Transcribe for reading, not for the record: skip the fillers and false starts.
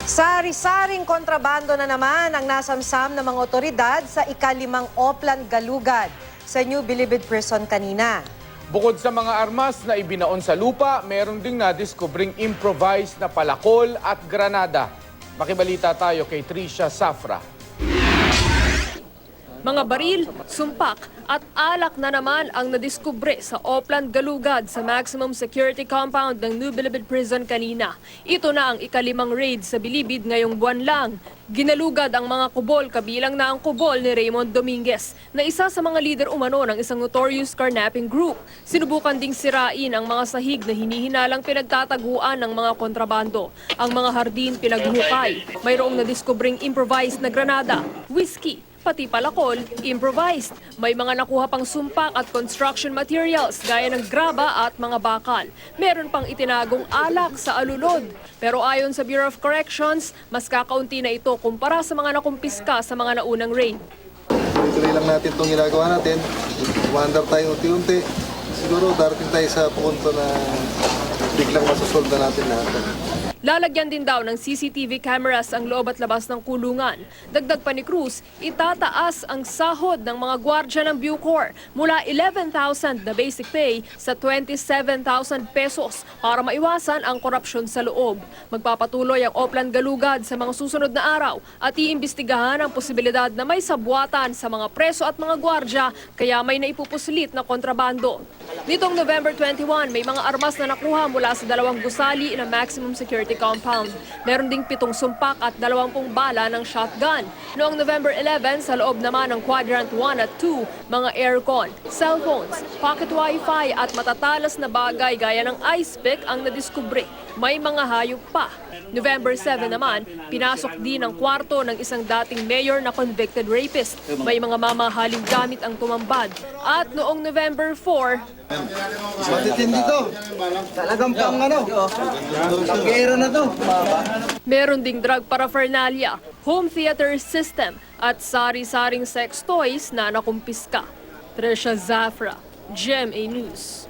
Sari-saring kontrabando na naman ang nasamsam ng mga otoridad sa ika-5 Oplan Galugad sa New Bilibid Prison kanina. Bukod sa mga armas na ibinaon sa lupa, meron ding nadiskubring improvised na palakol at granada. Makibalita tayo kay Tricia Safra. Mga baril, sumpak at alak na naman ang nadiskubre sa Oplan Galugad sa maximum security compound ng New Bilibid Prison kanina. Ito na ang ika-5 raid sa Bilibid ngayong buwan lang. Ginalugad ang mga kubol kabilang na ang kubol ni Raymond Dominguez na isa sa mga leader umano ng isang notorious carnapping group. Sinubukan ding sirain ang mga sahig na hinihinalang pinagtataguan ng mga kontrabando. Ang mga hardin pinaghuhukay. Mayroong nadiskubring improvised na granada, whiskey, pati palakol, improvised. May mga nakuha pang sumpak at construction materials gaya ng graba at mga bakal. Meron pang itinagong alak sa alulod. Pero ayon sa Bureau of Corrections, mas kakaunti na ito kumpara sa mga nakumpiska sa mga naunang raid. Tuloy lang natin itong ginagawa natin. Umandar tayo unti-unti. Siguro darating tayo sa punto na biglang masusolve na natin lahat. Lalagyan din daw ng CCTV cameras ang loob at labas ng kulungan. Dagdag pa ni Cruz, itataas ang sahod ng mga gwardya ng Bucor mula 11,000 na basic pay sa 27,000 pesos para maiwasan ang korupsyon sa loob. Magpapatuloy ang Oplan Galugad sa mga susunod na araw at iimbestigahan ang posibilidad na may sabwatan sa mga preso at mga gwardya kaya may naipupuslit na kontrabando. Nitong November 21, may mga armas na nakuha mula sa 2 gusali na maximum security compound. Meron ding 7 sumpak at 20 bala ng shotgun. Noong November 11, sa loob naman ng Quadrant 1 at 2, mga aircon, cellphones, pocket wifi at matatalas na bagay gaya ng ice pick ang nadiskubre. May mga hayop pa. November 7 naman, pinasok din ang kwarto ng isang dating mayor na convicted rapist. May mga mamahaling gamit ang tumambad. At noong November 4, Matitindi to. Talagang panggera na to. meron ding drug paraphernalia, home theater system at sari-saring sex toys na nakumpiska. Tricia Zafra, GMA News.